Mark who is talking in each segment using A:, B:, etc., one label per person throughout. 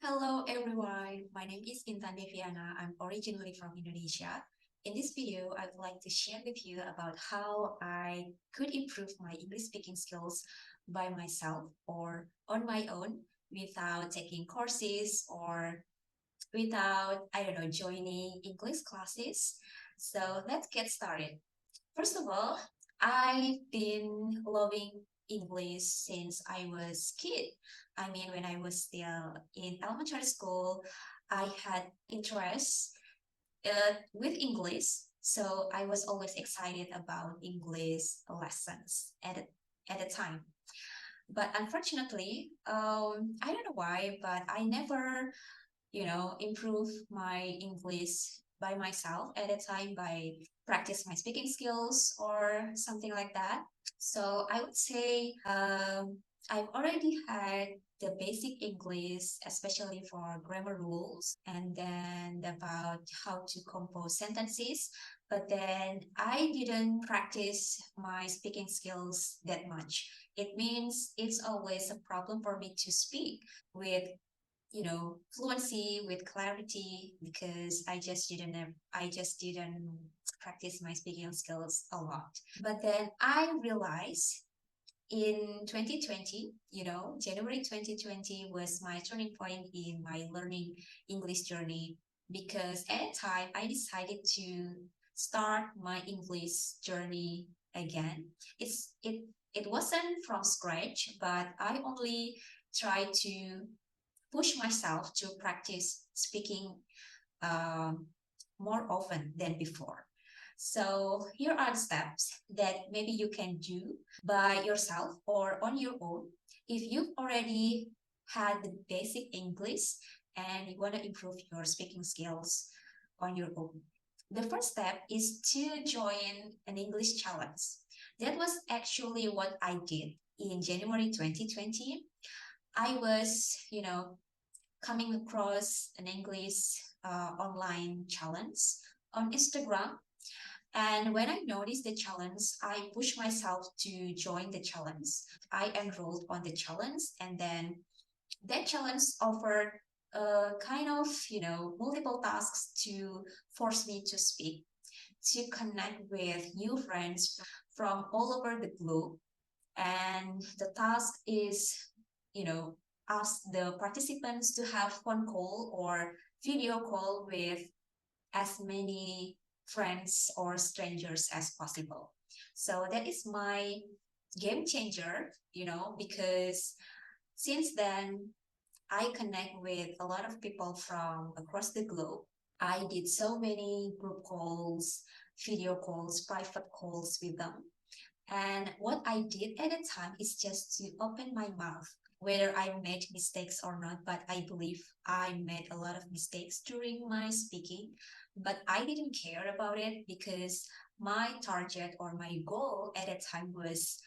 A: Hello everyone, my name is Intan Deviana. I'm originally from Indonesia. In this video, I would like to share with you about how I could improve my English speaking skills by myself or on my own without taking courses or without, joining English classes. So let's get started. First of all, I've been loving English since I was kid. I mean, when I was still in elementary school, I had interest with English. So I was always excited about English lessons at the time. But unfortunately, I don't know why, but I never improve my English by myself at a time by practice my speaking skills or something like that. So I would say I've already had the basic English, especially for grammar rules, and then about how to compose sentences. But then I didn't practice my speaking skills that much. It means it's always a problem for me to speak with fluency with clarity because I just didn't practice my speaking skills a lot. But then I realized in 2020, January 2020 was my turning point in my learning English journey because at a time I decided to start my English journey again. It wasn't from scratch, but I only tried to push myself to practice speaking um, more often than before. So here are the steps that maybe you can do by yourself or on your own if you've already had the basic English and you want to improve your speaking skills on your own. The first step is to join an English challenge. That was actually what I did in January 2020. I was, coming across an English online challenge on Instagram. And when I noticed the challenge, I pushed myself to join the challenge. I enrolled on the challenge, and then that challenge offered kind of, multiple tasks to force me to speak, to connect with new friends from all over the globe. And the task is, ask the participants to have phone call or video call with as many friends or strangers as possible. So that is my game changer, because since then I connect with a lot of people from across the globe. I did so many group calls, video calls, private calls with them. And what I did at the time is just to open my mouth, whether I made mistakes or not. But I believe I made a lot of mistakes during my speaking, but I didn't care about it because my target or my goal at the time was,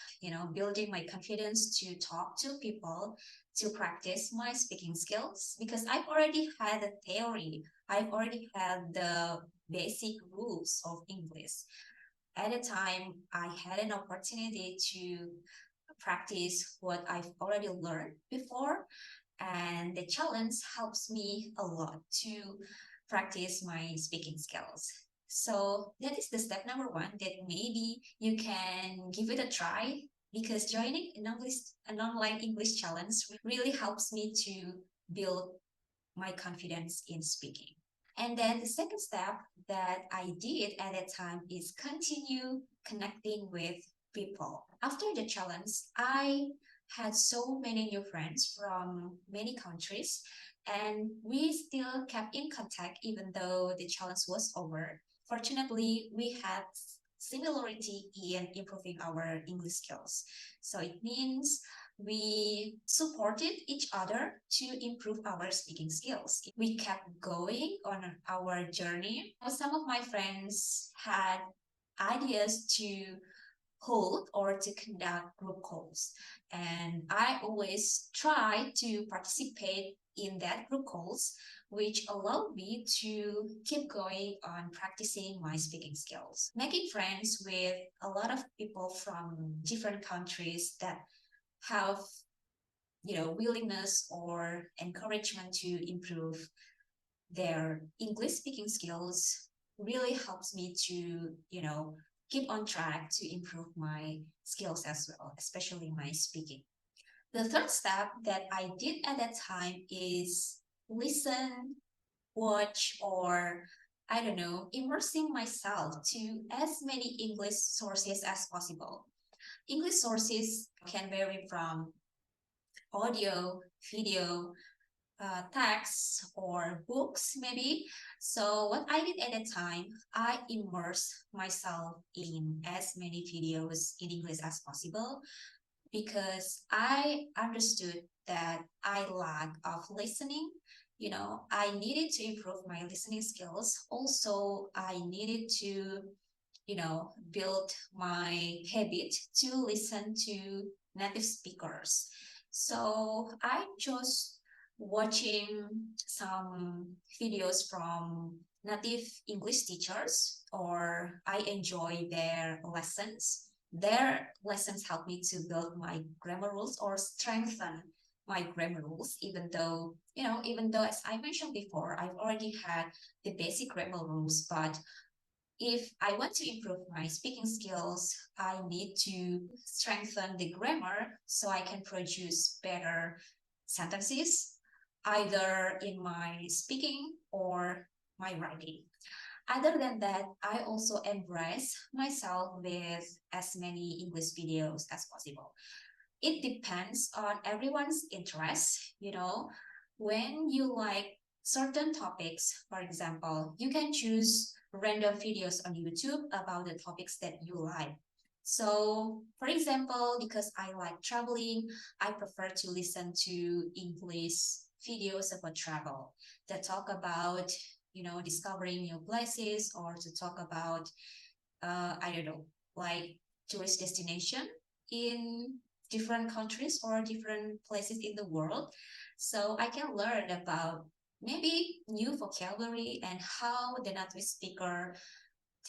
A: building my confidence to talk to people, to practice my speaking skills because I've already had a theory. I've already had the basic rules of English at a time I had an opportunity to practice what I've already learned before. And the challenge helps me a lot to practice my speaking skills. So that is the step number one that maybe you can give it a try because joining an online English challenge really helps me to build my confidence in speaking. And then the second step that I did at that time is continue connecting with people. After the challenge, I had so many new friends from many countries, and we still kept in contact even though the challenge was over. Fortunately, we had similarity in improving our English skills. So it means we supported each other to improve our speaking skills. We kept going on our journey. Some of my friends had ideas to hold or to conduct group calls. And I always try to participate in that group calls, which allowed me to keep going on practicing my speaking skills. Making friends with a lot of people from different countries that have willingness or encouragement to improve their English speaking skills really helps me to, keep on track to improve my skills as well, especially my speaking. The third step that I did at that time is listen, watch, or I don't know, immersing myself to as many English sources as possible. English sources can vary from audio, video, texts, or books, maybe. So, what I did at the time, I immersed myself in as many videos in English as possible because I understood that I lack of listening. I needed to improve my listening skills. Also, I needed to, build my habit to listen to native speakers. So I chose watching some videos from native English teachers, or I enjoy their lessons. Their lessons help me to build my grammar rules or strengthen my grammar rules, even though, as I mentioned before, I've already had the basic grammar rules, but if I want to improve my speaking skills, I need to strengthen the grammar so I can produce better sentences, either in my speaking or my writing. Other than that, I also embrace myself with as many English videos as possible. It depends on everyone's interest. When you like certain topics, for example, you can choose random videos on YouTube about the topics that you like. So, for example, because I like traveling, I prefer to listen to English videos about travel that talk about, discovering new places, or to talk about, I don't know, like tourist destination in different countries or different places in the world. So I can learn about maybe new vocabulary and how the native speaker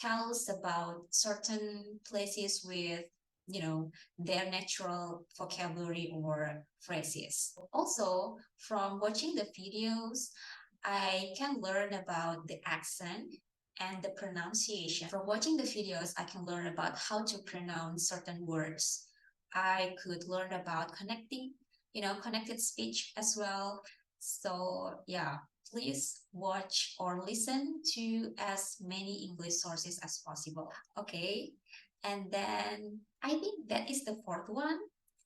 A: tells about certain places with, their natural vocabulary or phrases. Also, from watching the videos, I can learn about the accent and the pronunciation. From watching the videos, I can learn about how to pronounce certain words. I could learn about connected speech as well. So, yeah, please watch or listen to as many English sources as possible. Okay. And then I think that is the fourth one.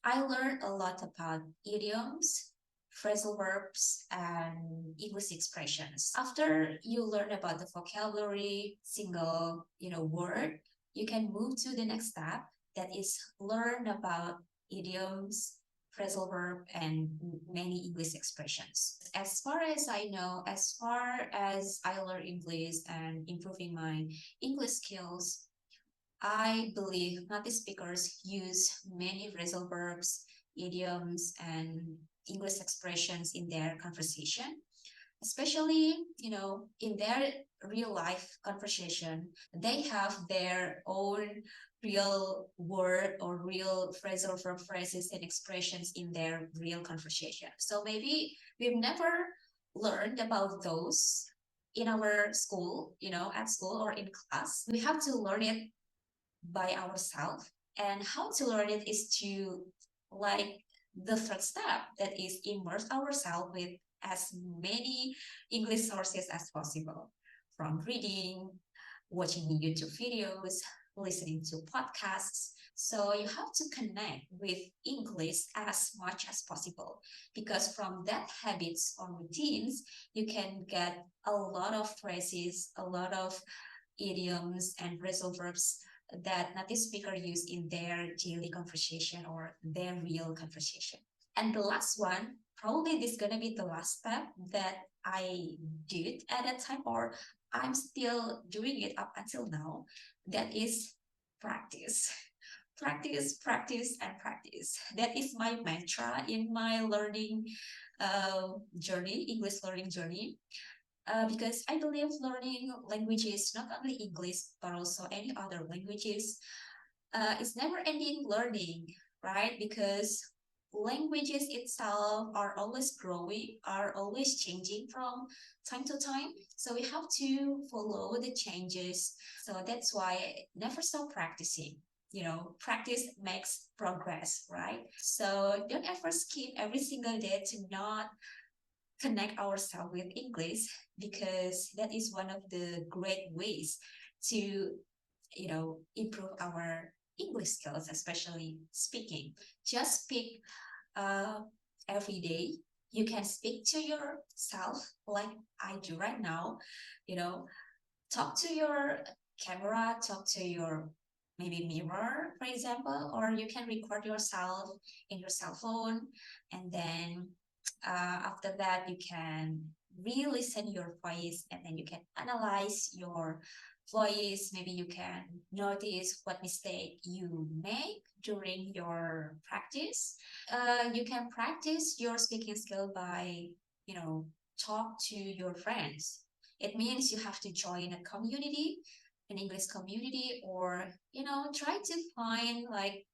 A: I learned a lot about idioms, phrasal verbs, and English expressions. After you learn about the vocabulary, single, word, you can move to the next step, that is learn about idioms, phrasal verb, and many English expressions. As far as I know, as far as I learn English and improving my English skills, I believe native speakers use many phrasal verbs, idioms, and English expressions in their conversation, especially, in their real life conversation. They have their own real word or real phrasal verb phrases and expressions in their real conversation. So maybe we've never learned about those in our school, at school or in class. We have to learn it by ourselves. And how to learn it is to, like, the third step, that is immerse ourselves with as many English sources as possible, from reading, watching YouTube videos, listening to podcasts. So you have to connect with English as much as possible, because from that habits or routines, you can get a lot of phrases, a lot of idioms and phrasal verbs that native speaker use in their daily conversation or their real conversation. And the last one, probably this is gonna be the last step that I did at that time, or I'm still doing it up until now. That is practice. Practice, practice, and practice. That is my mantra in my learning journey, English learning journey. Because I believe learning languages, not only English, but also any other languages, it's never ending learning, right? Because languages itself are always growing, are always changing from time to time. So we have to follow the changes. So that's why never stop practicing. Practice makes progress, right? So don't ever skip every single day to not connect ourselves with English, because that is one of the great ways to improve our English skills, especially speaking. Just speak uh, every day. You can speak to yourself like I do right now. You know, talk to your camera, talk to your maybe mirror, for example, or you can record yourself in your cell phone, and then after that you can re-listen your voice, and then you can analyze your voice. Maybe you can notice what mistake you make during your practice. You can practice your speaking skill by talk to your friends. It means you have to join a community, an English community, or try to find like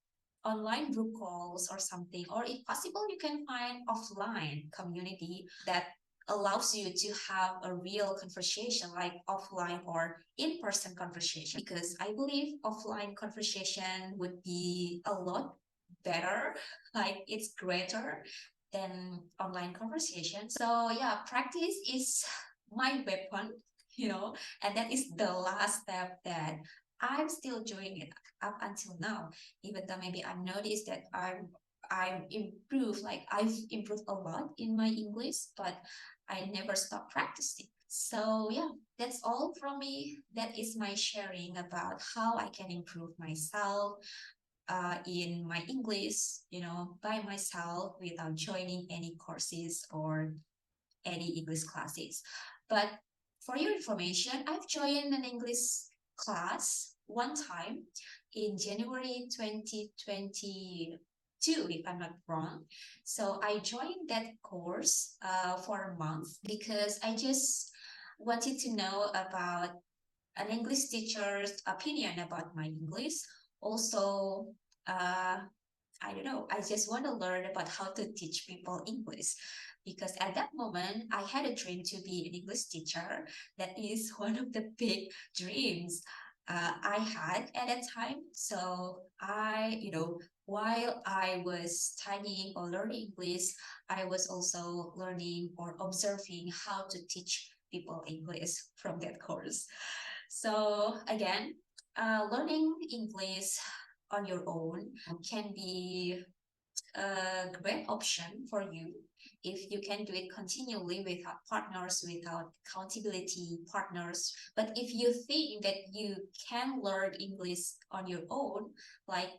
A: online group calls or something, or if possible you can find offline community that allows you to have a real conversation, like offline or in-person conversation, because I believe offline conversation would be a lot better, like it's greater than online conversation. So yeah, practice is my weapon, and that is the last step that I'm still doing it up until now, even though maybe I've noticed that I've improved a lot in my English, but I never stop practicing. So yeah, that's all from me. That is my sharing about how I can improve myself in my English, by myself without joining any courses or any English classes. But for your information, I've joined an English class one time in January 2022, if I'm not wrong. So I joined that course for a month because I just wanted to know about an English teacher's opinion about my English. Also, uh, I don't know, I just want to learn about how to teach people English, because at that moment I had a dream to be an English teacher. That is one of the big dreams I had at that time. So while I was studying or learning English, I was also learning or observing how to teach people English from that course. So again, learning English on your own can be a great option for you if you can do it continually without partners, without accountability partners. But if you think that you can learn English on your own, like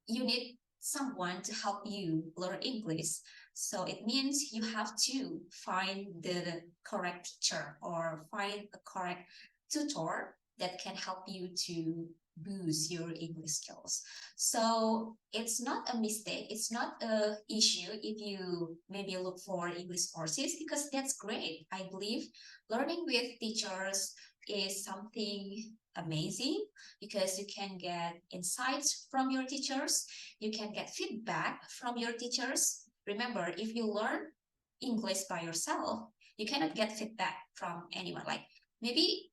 A: you need someone to help you learn English. So it means you have to find the correct teacher or find a correct tutor that can help you to boost your English skills. So it's not a mistake, it's not a issue if you maybe look for English courses, because that's great. I believe learning with teachers is something amazing, because you can get insights from your teachers, you can get feedback from your teachers. Remember, if you learn English by yourself, you cannot get feedback from anyone. Like maybe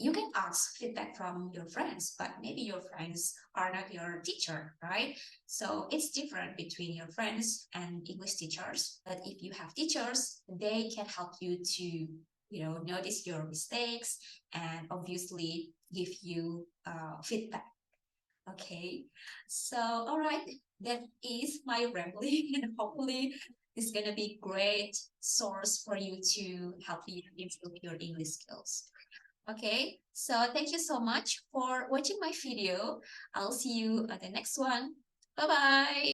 A: you can ask feedback from your friends, but maybe your friends are not your teacher, right? So it's different between your friends and English teachers. But if you have teachers, they can help you to, notice your mistakes and obviously give you feedback. Okay. So, all right, that is my rambling, and hopefully it's gonna be great source for you to help you improve your English skills. Okay, so thank you so much for watching my video. I'll see you at the next one. Bye bye.